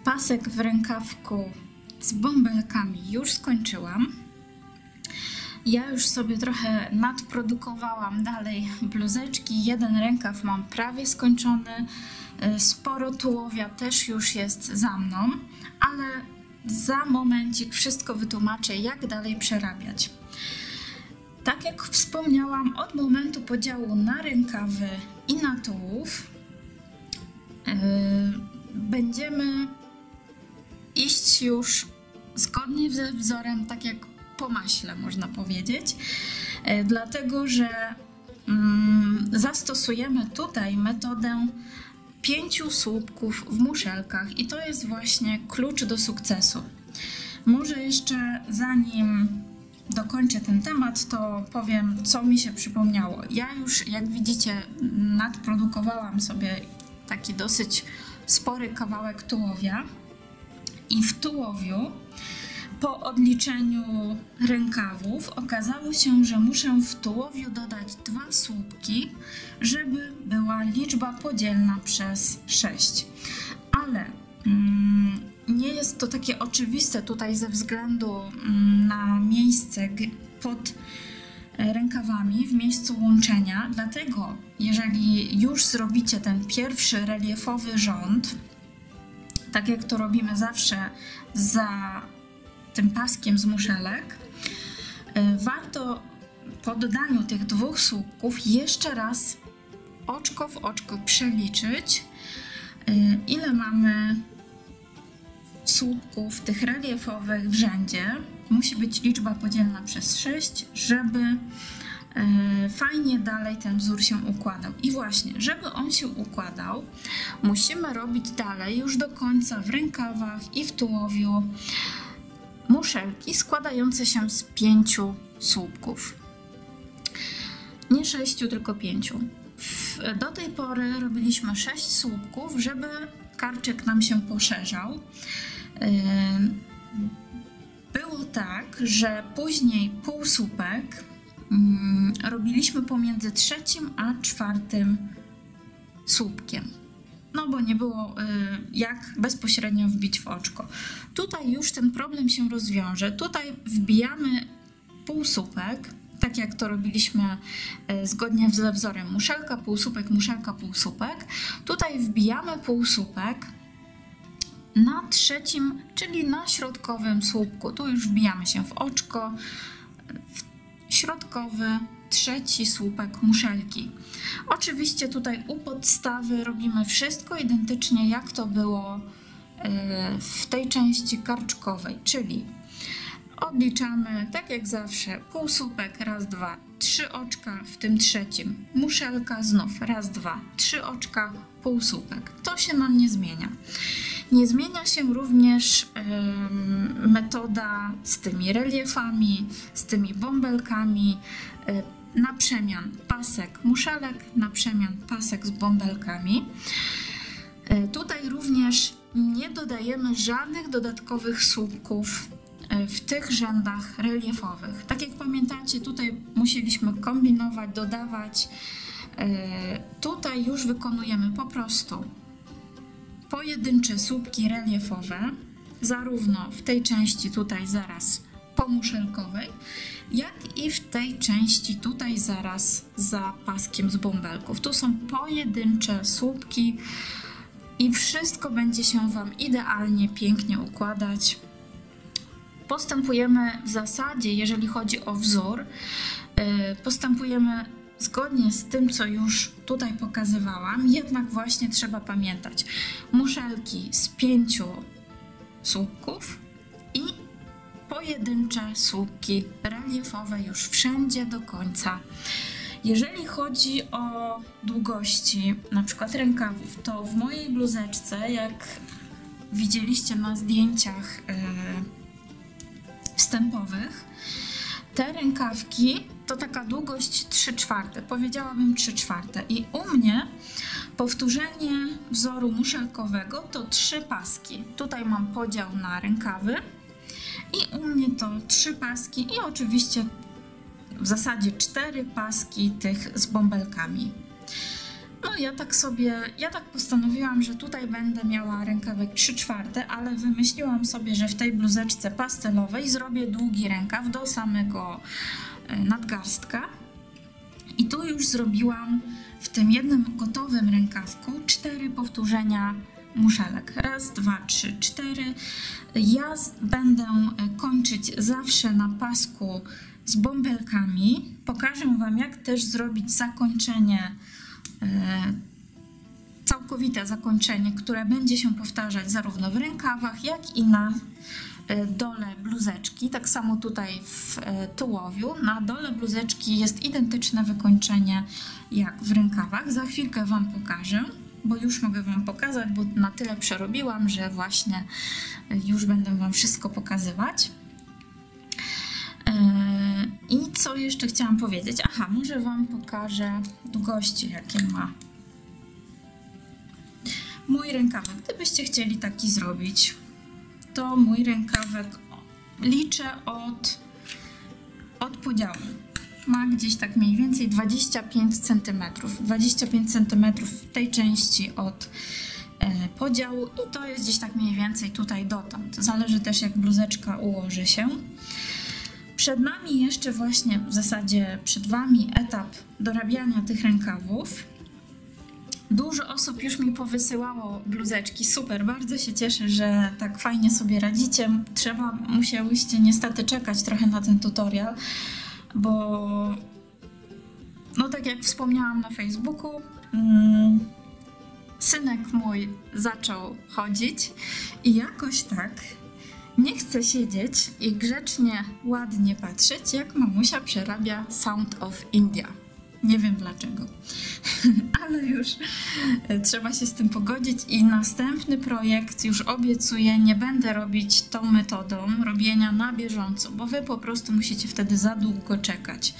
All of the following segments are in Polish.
Pasek w rękawku z bąbelkami już skończyłam. Ja już sobie trochę nadprodukowałam dalej bluzeczki. Jeden rękaw mam prawie skończony. Sporo tułowia też już jest za mną, ale za momencik wszystko wytłumaczę, jak dalej przerabiać. Tak jak wspomniałam, od momentu podziału na rękawy i na tułów będziemy iść już zgodnie ze wzorem, tak jak po maśle, można powiedzieć, dlatego że zastosujemy tutaj metodę 5 słupków w muszelkach i to jest właśnie klucz do sukcesu. Może jeszcze zanim dokończę ten temat, to powiem, co mi się przypomniało. Ja już, jak widzicie, nadprodukowałam sobie taki dosyć spory kawałek tułowia i w tułowiu po odliczeniu rękawów okazało się, że muszę w tułowiu dodać 2 słupki, żeby była liczba podzielna przez 6. Ale nie jest to takie oczywiste tutaj ze względu na miejsce pod rękawami w miejscu łączenia, dlatego jeżeli już zrobicie ten pierwszy reliefowy rząd, tak jak to robimy zawsze za tym paskiem z muszelek, warto po dodaniu tych 2 słupków jeszcze raz oczko w oczko przeliczyć, ile mamy słupków tych reliefowych w rzędzie. Musi być liczba podzielna przez 6, żeby fajnie dalej ten wzór się układał. I właśnie, żeby on się układał, musimy robić dalej już do końca w rękawach i w tułowiu muszelki składające się z 5 słupków. Nie 6, tylko 5. Do tej pory robiliśmy 6 słupków, żeby karczek nam się poszerzał. Było tak, że później półsłupek robiliśmy pomiędzy 3. a 4. słupkiem. No bo nie było jak bezpośrednio wbić w oczko. Tutaj już ten problem się rozwiąże. Tutaj wbijamy półsłupek, tak jak to robiliśmy zgodnie ze wzorem muszelka, półsłupek, muszelka, półsłupek. Tutaj wbijamy półsłupek na 3., czyli na środkowym słupku. Tu już wbijamy się w oczko, w środkowy 3. słupek muszelki. Oczywiście tutaj u podstawy robimy wszystko identycznie, jak to było w tej części karczkowej, czyli odliczamy, tak jak zawsze, półsłupek, raz, 2, 3 oczka, w tym 3. muszelka, znów raz, 2, 3 oczka, półsłupek. To się nam nie zmienia. Nie zmienia się również metoda z tymi reliefami, z tymi bąbelkami, na przemian pasek muszelek, na przemian pasek z bąbelkami. Tutaj również nie dodajemy żadnych dodatkowych słupków w tych rzędach reliefowych. Tak jak pamiętacie, tutaj musieliśmy kombinować, dodawać. Tutaj już wykonujemy po prostu pojedyncze słupki reliefowe, zarówno w tej części tutaj zaraz pomuszelkowej, jak i w tej części tutaj zaraz za paskiem z bąbelków. Tu są pojedyncze słupki i wszystko będzie się Wam idealnie, pięknie układać. Postępujemy w zasadzie, jeżeli chodzi o wzór, postępujemy zgodnie z tym, co już tutaj pokazywałam, jednak właśnie trzeba pamiętać muszelki z 5 słupków i pojedyncze słupki reliefowe już wszędzie do końca. Jeżeli chodzi o długości, na przykład rękawów, to w mojej bluzeczce, jak widzieliście na zdjęciach wstępowych, te rękawki to taka długość 3/4, powiedziałabym 3/4. I u mnie powtórzenie wzoru muszelkowego to 3 paski. Tutaj mam podział na rękawy i u mnie to 3 paski i oczywiście w zasadzie 4 paski tych z bąbelkami. No ja tak postanowiłam, że tutaj będę miała rękawek 3/4, ale wymyśliłam sobie, że w tej bluzeczce pastelowej zrobię długi rękaw do samego nadgarstka. I tu już zrobiłam w tym jednym gotowym rękawku 4 powtórzenia muszelek. Raz, 2, 3, 4. Ja będę kończyć zawsze na pasku z bąbelkami. Pokażę Wam, jak też zrobić zakończenie, całkowite zakończenie, które będzie się powtarzać zarówno w rękawach, jak i na dole bluzeczki. Tak samo tutaj w tułowiu. Na dole bluzeczki jest identyczne wykończenie jak w rękawach. Za chwilkę Wam pokażę, bo już mogę Wam pokazać, bo na tyle przerobiłam, że właśnie już będę Wam wszystko pokazywać. I co jeszcze chciałam powiedzieć? Aha, może Wam pokażę długości, jakie ma mój rękawek. Gdybyście chcieli taki zrobić, to mój rękawek liczę od podziału. Ma gdzieś tak mniej więcej 25 cm. 25 cm w tej części od podziału i to jest gdzieś tak mniej więcej tutaj dotąd. Zależy też, jak bluzeczka ułoży się. Przed nami jeszcze właśnie, w zasadzie przed Wami, etap dorabiania tych rękawów. Dużo osób już mi powysyłało bluzeczki, super, bardzo się cieszę, że tak fajnie sobie radzicie. Musiałyście niestety czekać trochę na ten tutorial, bo no tak jak wspomniałam na Facebooku, synek mój zaczął chodzić i jakoś tak nie chce siedzieć i grzecznie, ładnie patrzeć, jak mamusia przerabia Sound of India. Nie wiem dlaczego, ale już trzeba się z tym pogodzić i następny projekt już obiecuję, nie będę robić tą metodą robienia na bieżąco, bo Wy po prostu musicie wtedy za długo czekać.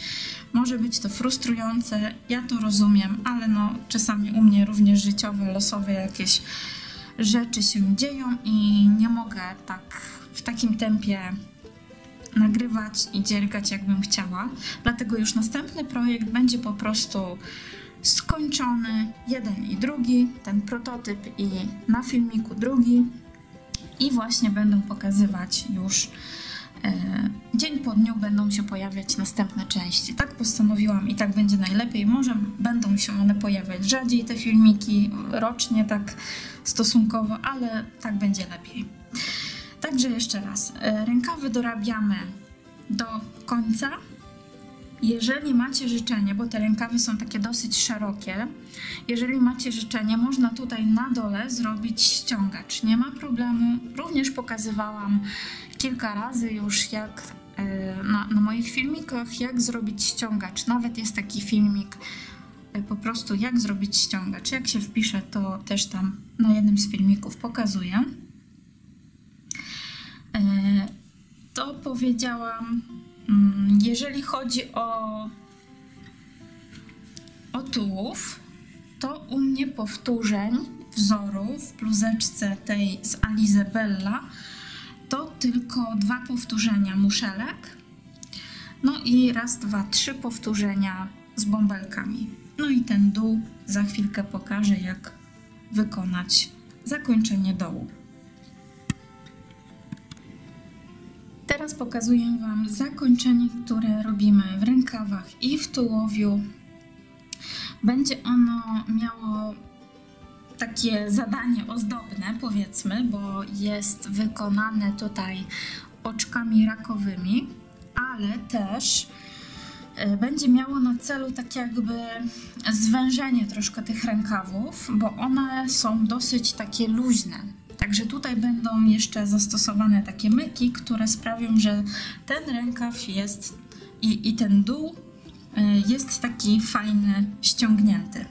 Może być to frustrujące, ja to rozumiem, ale no czasami u mnie również życiowe, losowe jakieś rzeczy się dzieją i nie mogę tak w takim tempie nagrywać i dziergać, jakbym chciała. Dlatego już następny projekt będzie po prostu skończony, jeden i drugi, ten prototyp i na filmiku drugi i właśnie będę pokazywać już dzień po dniu będą się pojawiać następne części. Tak postanowiłam i tak będzie najlepiej. Może będą się one pojawiać rzadziej, te filmiki, rocznie tak stosunkowo, ale tak będzie lepiej. Także jeszcze raz, rękawy dorabiamy do końca. Jeżeli macie życzenie, bo te rękawy są takie dosyć szerokie, jeżeli macie życzenie, można tutaj na dole zrobić ściągacz. Nie ma problemu. Również pokazywałam kilka razy już, jak na moich filmikach, jak zrobić ściągacz. Nawet jest taki filmik po prostu, jak zrobić ściągacz. Jak się wpisze, to też tam na jednym z filmików pokazuję. To powiedziałam, jeżeli chodzi o tułów, to u mnie powtórzeń wzoru w bluzeczce tej z Alize Bella to tylko 2 powtórzenia muszelek, no i raz, 2, 3 powtórzenia z bąbelkami. No i ten dół za chwilkę pokażę, jak wykonać zakończenie dołu. Teraz pokazuję Wam zakończenie, które robimy w rękawach i w tułowiu. Będzie ono miało takie zadanie ozdobne, powiedzmy, bo jest wykonane tutaj oczkami rakowymi, ale też będzie miało na celu tak jakby zwężenie troszkę tych rękawów, bo one są dosyć takie luźne. Także tutaj będą jeszcze zastosowane takie myki, które sprawią, że ten rękaw jest i ten dół jest taki fajny, ściągnięty.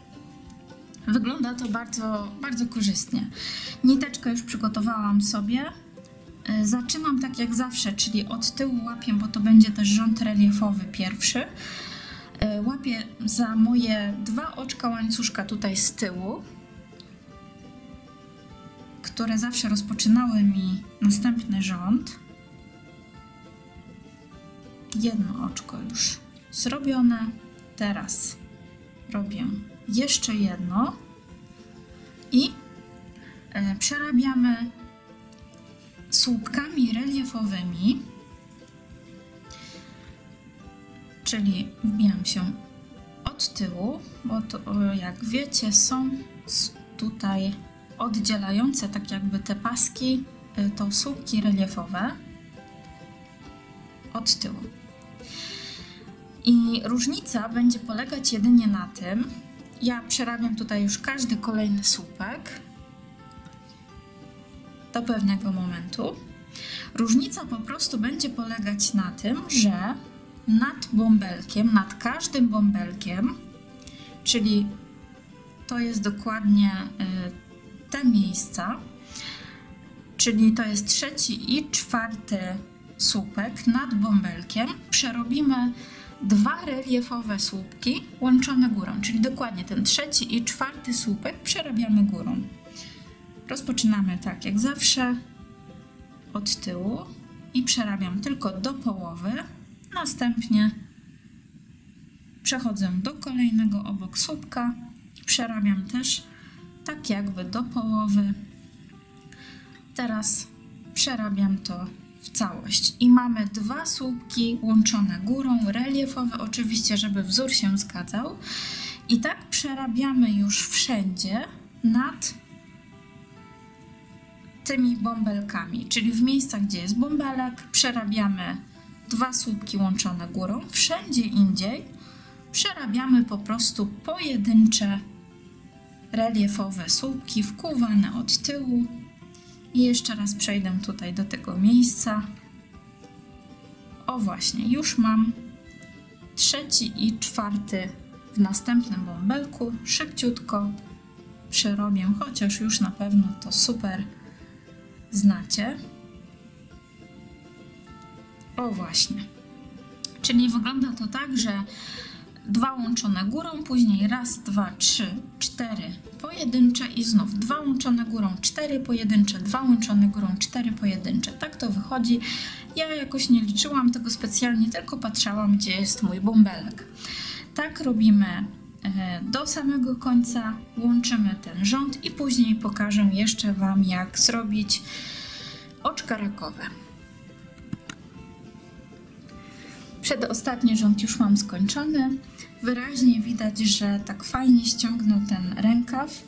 Wygląda to bardzo, bardzo korzystnie. Niteczkę już przygotowałam sobie. Zaczynam tak jak zawsze, czyli od tyłu łapię, bo to będzie też rząd reliefowy pierwszy. Łapię za moje 2 oczka łańcuszka tutaj z tyłu, które zawsze rozpoczynały mi następny rząd. Jedno oczko już zrobione. Teraz robię jeszcze jedno i przerabiamy słupkami reliefowymi, czyli wbijam się od tyłu, bo to, jak wiecie, są tutaj oddzielające tak jakby te paski, to słupki reliefowe od tyłu. I różnica będzie polegać jedynie na tym, ja przerabiam tutaj już każdy kolejny słupek do pewnego momentu. Różnica po prostu będzie polegać na tym, że nad bąbelkiem, nad każdym bąbelkiem, czyli to jest dokładnie te miejsca, czyli to jest 3. i 4. słupek nad bąbelkiem, przerobimy 2 reliefowe słupki łączone górą, czyli dokładnie ten 3. i 4. słupek przerabiamy górą. Rozpoczynamy tak jak zawsze od tyłu i przerabiam tylko do połowy, następnie przechodzę do kolejnego obok słupka i przerabiam też tak jakby do połowy. Teraz przerabiam to w całość i mamy 2 słupki łączone górą, reliefowe oczywiście, żeby wzór się zgadzał, i tak przerabiamy już wszędzie nad tymi bąbelkami, czyli w miejscach, gdzie jest bąbelek, przerabiamy 2 słupki łączone górą, wszędzie indziej przerabiamy po prostu pojedyncze reliefowe słupki wkuwane od tyłu. I jeszcze raz przejdę tutaj do tego miejsca. O właśnie, już mam 3. i 4. w następnym bąbelku. Szybciutko przerobię, chociaż już na pewno to super znacie. O właśnie. Czyli wygląda to tak, że 2 łączone górą, później raz, 2, 3, 4 pojedyncze i znów 2 łączone górą, 4 pojedyncze, 2 łączone górą, 4 pojedyncze. Tak to wychodzi. Ja jakoś nie liczyłam tego specjalnie, tylko patrzałam, gdzie jest mój bąbelek. Tak robimy do samego końca, łączymy ten rząd i później pokażę jeszcze Wam, jak zrobić oczka rakowe. Przedostatni rząd już mam skończony. Wyraźnie widać, że tak fajnie ściągnął ten rękaw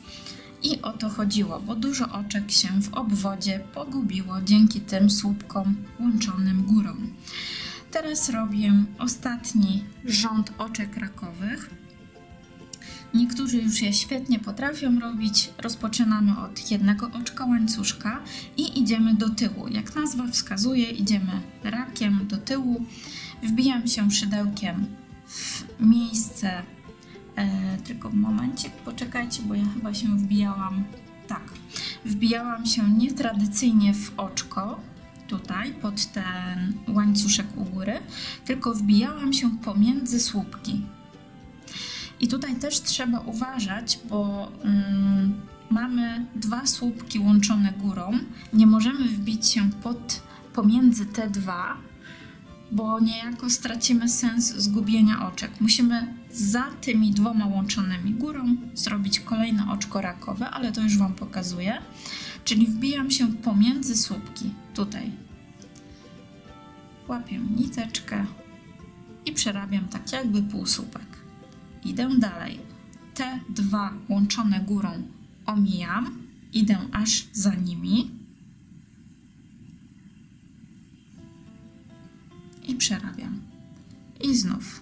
i o to chodziło, bo dużo oczek się w obwodzie pogubiło dzięki tym słupkom łączonym górą. Teraz robię ostatni rząd oczek rakowych. Niektórzy już je świetnie potrafią robić. Rozpoczynamy od jednego oczka łańcuszka i idziemy do tyłu. Jak nazwa wskazuje, idziemy rakiem do tyłu. Wbijam się szydełkiem w miejsce, tylko momencik, poczekajcie, bo ja chyba się wbijałam, tak, wbijałam się nietradycyjnie w oczko, tutaj pod ten łańcuszek u góry, tylko wbijałam się pomiędzy słupki. I tutaj też trzeba uważać, bo mamy 2 słupki łączone górą, nie możemy wbić się pomiędzy te 2, bo niejako stracimy sens zgubienia oczek. Musimy za tymi 2 łączonymi górą zrobić kolejne oczko rakowe, ale to już Wam pokazuję. Czyli wbijam się pomiędzy słupki, tutaj. Łapię niteczkę i przerabiam tak jakby półsłupek. Idę dalej. Te 2 łączone górą omijam, idę aż za nimi. I przerabiam. I znów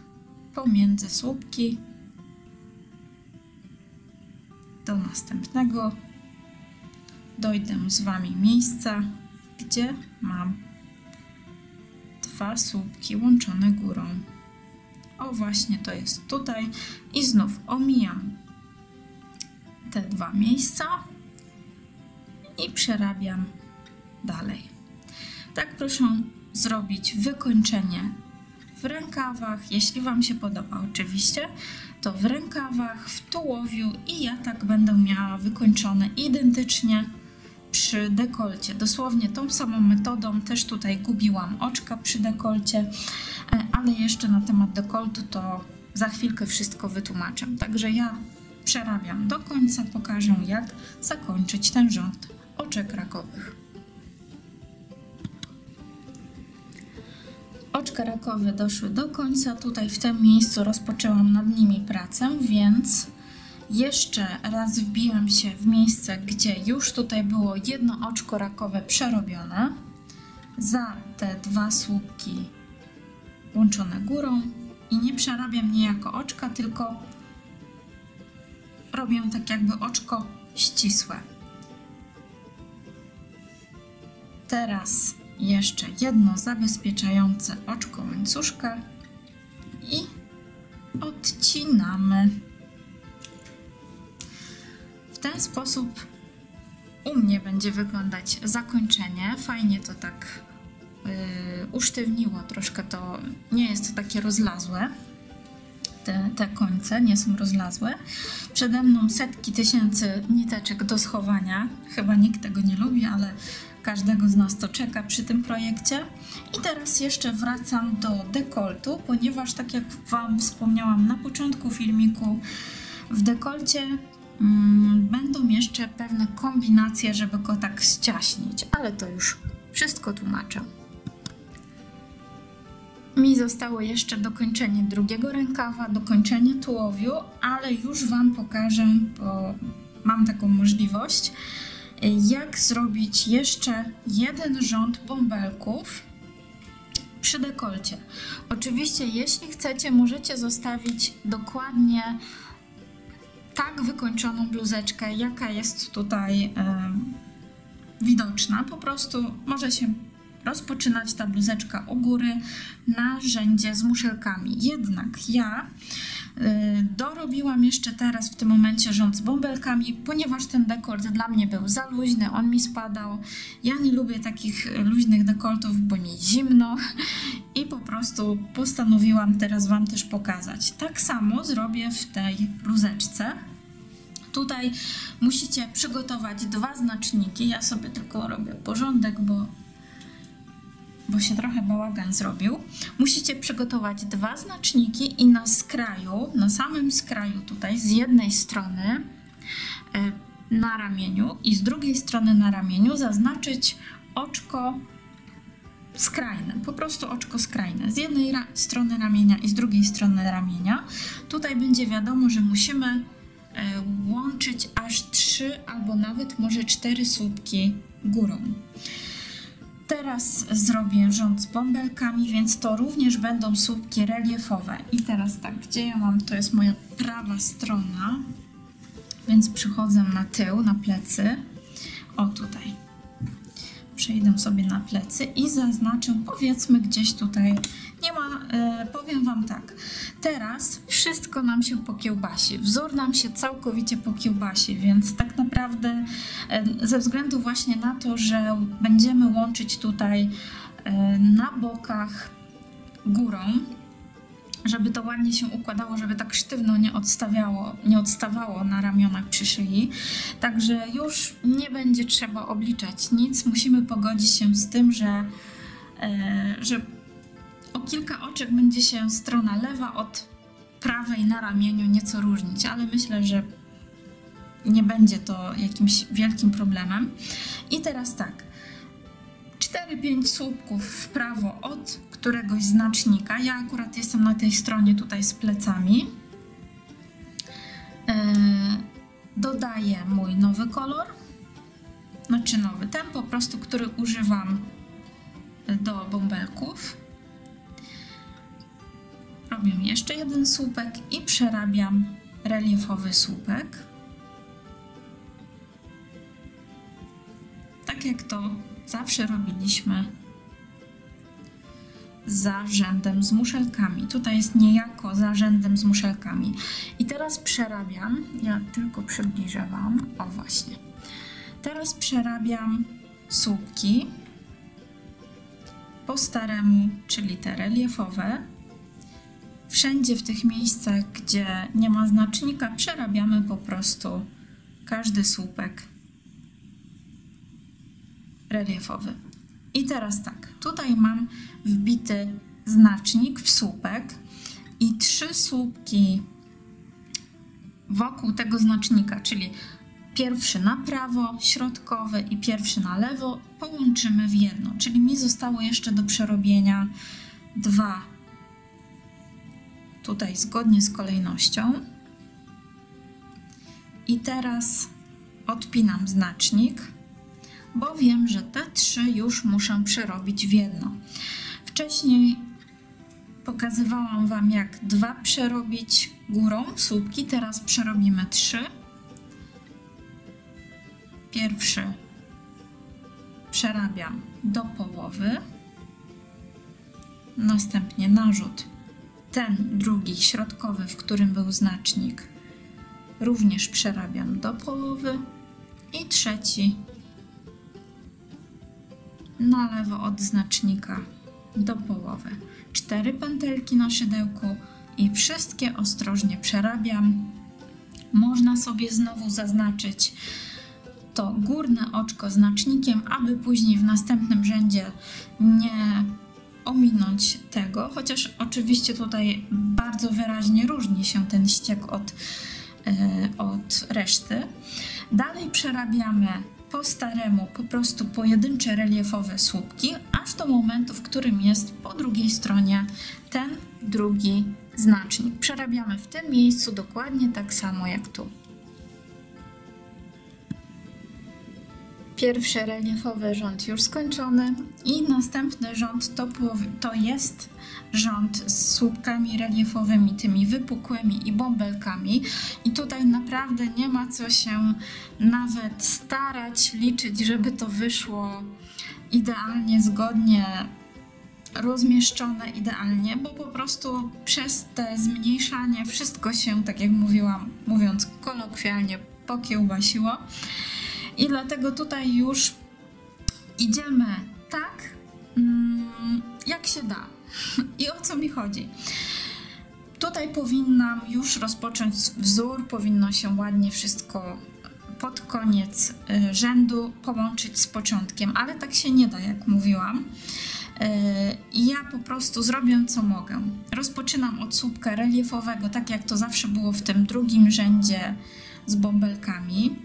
pomiędzy słupki do następnego. Dojdę z Wami miejsca, gdzie mam 2 słupki łączone górą. O właśnie, to jest tutaj. I znów omijam te 2 miejsca i przerabiam dalej. Tak proszę zrobić wykończenie w rękawach, jeśli Wam się podoba oczywiście, to w rękawach, w tułowiu i ja tak będę miała wykończone identycznie przy dekolcie. Dosłownie tą samą metodą, też tutaj gubiłam oczka przy dekolcie, ale jeszcze na temat dekoltu to za chwilkę wszystko wytłumaczę. Także ja przerabiam do końca, pokażę jak zakończyć ten rząd oczek rakowych. Oczka rakowe doszły do końca, tutaj w tym miejscu rozpoczęłam nad nimi pracę, więc jeszcze raz wbijam się w miejsce, gdzie już tutaj było jedno oczko rakowe przerobione. Za te dwa słupki łączone górą i nie przerabiam niejako oczka, tylko robię tak jakby oczko ścisłe. Teraz jeszcze jedno zabezpieczające oczko łańcuszka i odcinamy. W ten sposób u mnie będzie wyglądać zakończenie. Fajnie to tak usztywniło troszkę, to nie jest to takie rozlazłe. Te końce nie są rozlazłe. Przede mną setki tysięcy niteczek do schowania. Chyba nikt tego nie lubi, ale każdego z nas to czeka przy tym projekcie. I teraz jeszcze wracam do dekoltu, ponieważ tak jak Wam wspomniałam na początku filmiku, w dekolcie będą jeszcze pewne kombinacje, żeby go tak ściaśnić, ale to już wszystko tłumaczę. Mi zostało jeszcze dokończenie drugiego rękawa, dokończenie tułowiu, ale już Wam pokażę, bo mam taką możliwość, jak zrobić jeszcze jeden rząd bąbelków przy dekolcie. Oczywiście, jeśli chcecie, możecie zostawić dokładnie tak wykończoną bluzeczkę, jaka jest tutaj widoczna. Po prostu może się rozpoczynać ta bluzeczka u góry na rzędzie z muszelkami. Jednak ja dorobiłam jeszcze teraz w tym momencie rząd z bąbelkami, ponieważ ten dekolt dla mnie był za luźny, on mi spadał. Ja nie lubię takich luźnych dekoltów, bo mi zimno i po prostu postanowiłam teraz Wam też pokazać. Tak samo zrobię w tej bluzeczce. Tutaj musicie przygotować dwa znaczniki. Ja sobie tylko robię porządek, bo się trochę bałagan zrobił. Musicie przygotować dwa znaczniki i na skraju, na samym skraju tutaj z jednej strony na ramieniu i z drugiej strony na ramieniu zaznaczyć oczko skrajne, po prostu oczko skrajne. Z jednej strony ramienia i z drugiej strony ramienia. Tutaj będzie wiadomo, że musimy łączyć aż 3 albo nawet może 4 słupki górą. Teraz zrobię rząd z bąbelkami, więc to również będą słupki reliefowe. I teraz tak, gdzie ja mam, to jest moja prawa strona, więc przychodzę na tył, na plecy. O, tutaj. Przejdę sobie na plecy i zaznaczę, powiedzmy gdzieś tutaj, nie ma, powiem Wam tak, teraz wszystko nam się pokiełbasi, wzór nam się całkowicie pokiełbasi, więc tak naprawdę ze względu właśnie na to, że będziemy łączyć tutaj na bokach górą, żeby to ładnie się układało, żeby tak sztywno nie odstawało na ramionach przy szyi. Także już nie będzie trzeba obliczać nic. Musimy pogodzić się z tym, że o kilka oczek będzie się strona lewa od prawej na ramieniu nieco różnić, ale myślę, że nie będzie to jakimś wielkim problemem. I teraz tak, 4-5 słupków w prawo od któregoś znacznika. Ja akurat jestem na tej stronie tutaj z plecami. Dodaję mój nowy kolor, znaczy nowy, ten po prostu, który używam do bąbelków. Robię jeszcze jeden słupek i przerabiam reliefowy słupek. Tak jak to zawsze robiliśmy za rzędem z muszelkami. Tutaj jest niejako za rzędem z muszelkami. I teraz przerabiam, ja tylko przybliżę Wam, o właśnie. Teraz przerabiam słupki po staremu, czyli te reliefowe. Wszędzie w tych miejscach, gdzie nie ma znacznika, przerabiamy po prostu każdy słupek reliefowy. I teraz tak, tutaj mam wbity znacznik w słupek i 3 słupki wokół tego znacznika, czyli pierwszy na prawo, środkowy i pierwszy na lewo połączymy w jedno, czyli mi zostało jeszcze do przerobienia 2 tutaj zgodnie z kolejnością. I teraz odpinam znacznik, bo wiem, że te 3 już muszę przerobić w jedno. Wcześniej pokazywałam Wam, jak 2 przerobić górą słupki, teraz przerobimy 3. Pierwszy przerabiam do połowy, następnie narzut, ten drugi środkowy, w którym był znacznik, również przerabiam do połowy i trzeci na lewo od znacznika do połowy. 4 pętelki na szydełku i wszystkie ostrożnie przerabiam. Można sobie znowu zaznaczyć to górne oczko znacznikiem, aby później w następnym rzędzie nie ominąć tego, chociaż oczywiście tutaj bardzo wyraźnie różni się ten ściek od reszty. Dalej przerabiamy po staremu po prostu pojedyncze reliefowe słupki, aż do momentu, w którym jest po drugiej stronie ten drugi znacznik. Przerabiamy w tym miejscu dokładnie tak samo jak tu. Pierwszy reliefowy rząd już skończony i następny rząd to jest rząd z słupkami reliefowymi, tymi wypukłymi i bąbelkami. I tutaj naprawdę nie ma co się nawet starać, liczyć, żeby to wyszło idealnie, zgodnie rozmieszczone idealnie, bo po prostu przez te zmniejszanie wszystko się, tak jak mówiłam, mówiąc kolokwialnie, pokiełbasiło. I dlatego tutaj już idziemy tak, jak się da. I o co mi chodzi? Tutaj powinnam już rozpocząć wzór, powinno się ładnie wszystko pod koniec rzędu połączyć z początkiem, ale tak się nie da, jak mówiłam. I ja po prostu zrobię, co mogę. Rozpoczynam od słupka reliefowego, tak jak to zawsze było w tym drugim rzędzie z bąbelkami.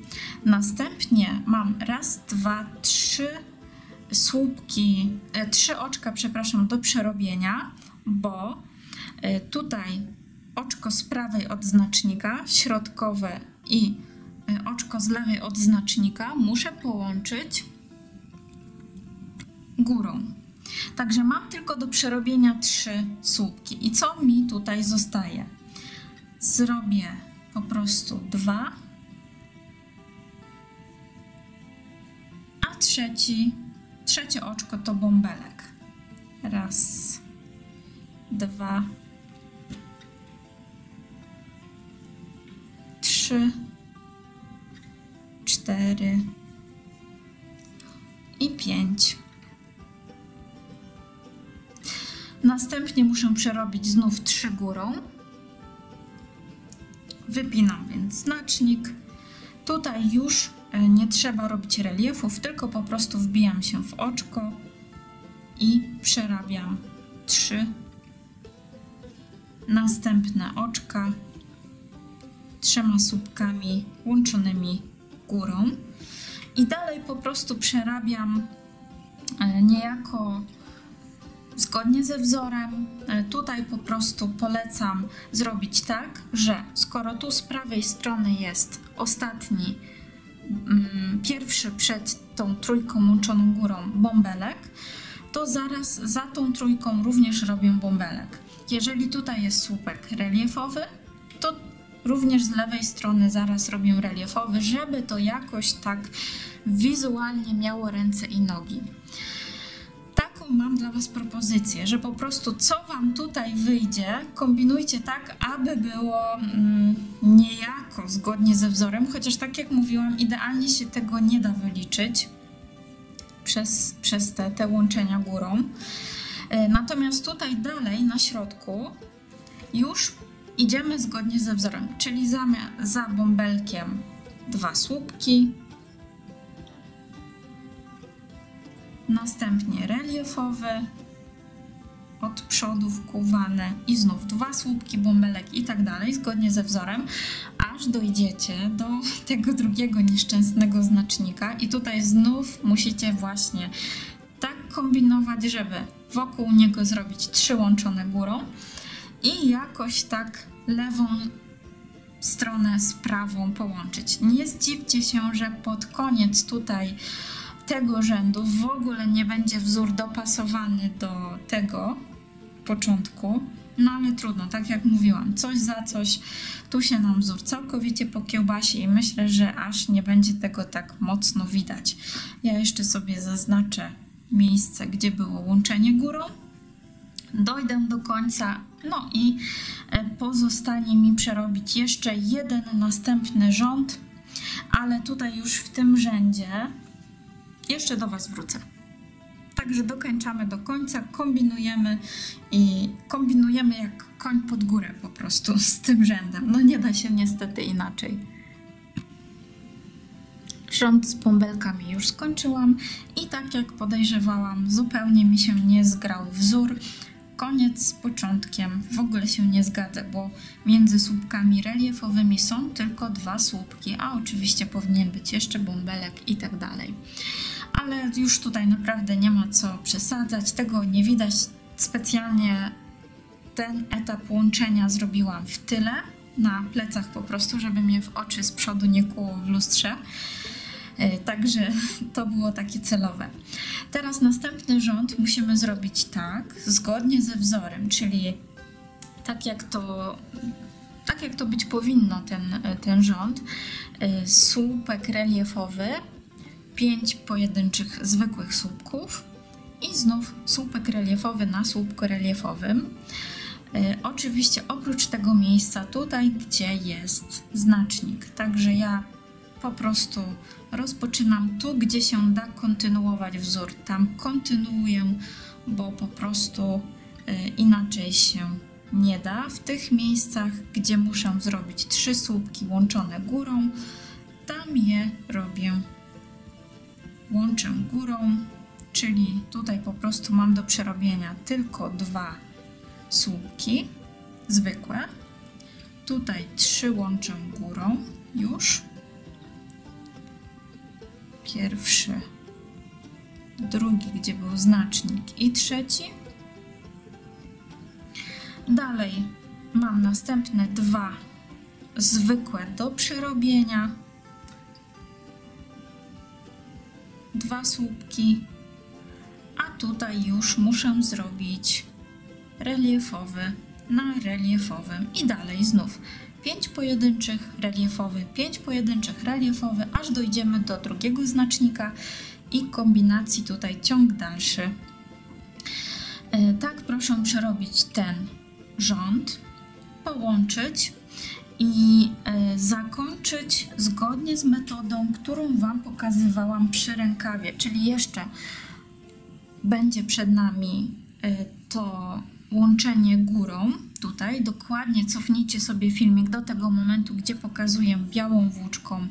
Następnie mam raz, dwa, 3 słupki, 3 oczka, przepraszam, do przerobienia, bo tutaj oczko z prawej od znacznika, środkowe i oczko z lewej od znacznika muszę połączyć górą. Także mam tylko do przerobienia 3 słupki. I co mi tutaj zostaje? Zrobię po prostu 2, a trzecie oczko to bąbelek. Raz, 2, 3, 4 i 5. Następnie muszę przerobić znów 3 górą. Wypinam więc znacznik. Tutaj już nie trzeba robić reliefów, tylko po prostu wbijam się w oczko i przerabiam 3 następne oczka 3 słupkami łączonymi górą. I dalej po prostu przerabiam niejako zgodnie ze wzorem. Tutaj po prostu polecam zrobić tak, że skoro tu z prawej strony jest ostatni, pierwszy przed tą trójką łączoną górą bąbelek, to zaraz za tą trójką również robię bąbelek. Jeżeli tutaj jest słupek reliefowy, to również z lewej strony zaraz robię reliefowy, żeby to jakoś tak wizualnie miało ręce i nogi. Mam dla Was propozycję, że po prostu co Wam tutaj wyjdzie, kombinujcie tak, aby było niejako zgodnie ze wzorem, chociaż tak jak mówiłam, idealnie się tego nie da wyliczyć przez te łączenia górą. Natomiast tutaj dalej na środku już idziemy zgodnie ze wzorem, czyli za bąbelkiem 2 słupki, następnie reliefowy, od przodu wkuwane i znów 2 słupki, bąbelek i tak dalej, zgodnie ze wzorem, aż dojdziecie do tego drugiego nieszczęsnego znacznika i tutaj znów musicie właśnie tak kombinować, żeby wokół niego zrobić 3 łączone górą i jakoś tak lewą stronę z prawą połączyć. Nie zdziwcie się, że pod koniec tutaj tego rzędu w ogóle nie będzie wzór dopasowany do tego początku, no ale trudno, tak jak mówiłam, coś za coś, tu się nam wzór całkowicie pokiełbasi i myślę, że aż nie będzie tego tak mocno widać. Ja jeszcze sobie zaznaczę miejsce, gdzie było łączenie górą, dojdę do końca, no i pozostanie mi przerobić jeszcze jeden następny rząd, ale tutaj już w tym rzędzie jeszcze do Was wrócę. Także dokończamy do końca, kombinujemy jak koń pod górę po prostu z tym rzędem. No nie da się niestety inaczej. Rząd z bąbelkami już skończyłam i tak jak podejrzewałam, zupełnie mi się nie zgrał wzór. Koniec z początkiem w ogóle się nie zgadza, bo między słupkami reliefowymi są tylko 2 słupki, a oczywiście powinien być jeszcze bąbelek i tak dalej. Ale już tutaj naprawdę nie ma co przesadzać, tego nie widać. Specjalnie ten etap łączenia zrobiłam w tyle, na plecach po prostu, żeby mnie w oczy z przodu nie kłuło w lustrze. Także to było takie celowe. Teraz następny rząd musimy zrobić tak, zgodnie ze wzorem, czyli tak jak to być powinno ten rząd. Słupek reliefowy, 5 pojedynczych zwykłych słupków i znów słupek reliefowy na słupku reliefowym. Oczywiście oprócz tego miejsca tutaj, gdzie jest znacznik. Także ja po prostu rozpoczynam tu, gdzie się da kontynuować wzór. Tam kontynuuję, bo po prostu inaczej się nie da. W tych miejscach, gdzie muszę zrobić 3 słupki łączone górą, tam je robię, łączę górą, czyli tutaj po prostu mam do przerobienia tylko 2 słupki zwykłe. Tutaj 3 łączę górą już. Pierwszy, drugi, gdzie był znacznik i trzeci. Dalej mam następne 2 zwykłe do przerobienia. 2 słupki, a tutaj już muszę zrobić reliefowy na reliefowym i dalej znów 5 pojedynczych reliefowy, 5 pojedynczych reliefowy, aż dojdziemy do drugiego znacznika i kombinacji tutaj ciąg dalszy. Tak proszę przerobić ten rząd, połączyć i zakończyć zgodnie z metodą, którą Wam pokazywałam przy rękawie, czyli jeszcze będzie przed nami to łączenie górą. Tutaj dokładnie cofnijcie sobie filmik do tego momentu, gdzie pokazuję białą włóczką,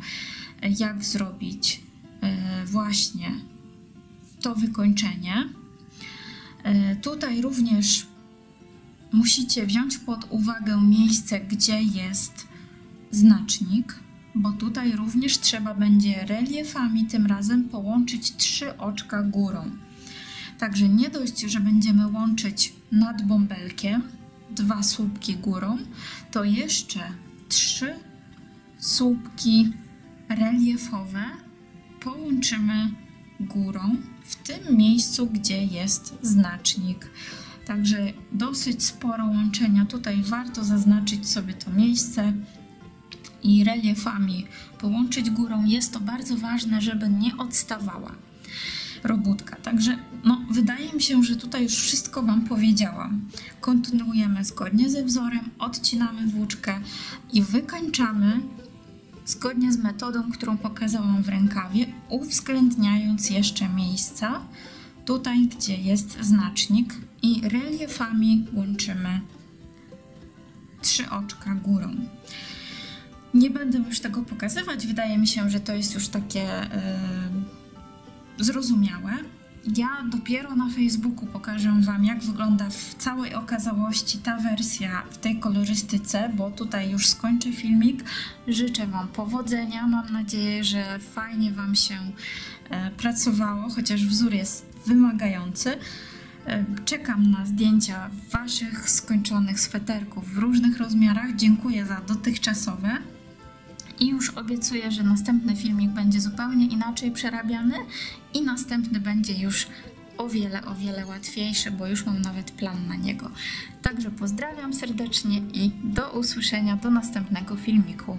jak zrobić właśnie to wykończenie. Tutaj również musicie wziąć pod uwagę miejsce, gdzie jest znacznik, bo tutaj również trzeba będzie reliefami tym razem połączyć 3 oczka górą. Także nie dość, że będziemy łączyć nad bąbelkiem 2 słupki górą, to jeszcze 3 słupki reliefowe połączymy górą w tym miejscu, gdzie jest znacznik. Także dosyć sporo łączenia. Tutaj warto zaznaczyć sobie to miejsce i reliefami połączyć górą. Jest to bardzo ważne, żeby nie odstawała robótka. Także no, wydaje mi się, że tutaj już wszystko Wam powiedziałam. Kontynuujemy zgodnie ze wzorem, odcinamy włóczkę i wykańczamy zgodnie z metodą, którą pokazałam w rękawie, uwzględniając jeszcze miejsca tutaj, gdzie jest znacznik i reliefami łączymy 3 oczka górą. Nie będę już tego pokazywać, wydaje mi się, że to jest już takie zrozumiałe. Ja dopiero na Facebooku pokażę Wam, jak wygląda w całej okazałości ta wersja w tej kolorystyce, bo tutaj już skończę filmik. Życzę Wam powodzenia, mam nadzieję, że fajnie Wam się pracowało, chociaż wzór jest wymagający. Czekam na zdjęcia Waszych skończonych sweterków w różnych rozmiarach. Dziękuję za dotychczasowe. I już obiecuję, że następny filmik będzie zupełnie inaczej przerabiany i następny będzie już o wiele łatwiejszy, bo już mam nawet plan na niego. Także pozdrawiam serdecznie i do usłyszenia do następnego filmiku.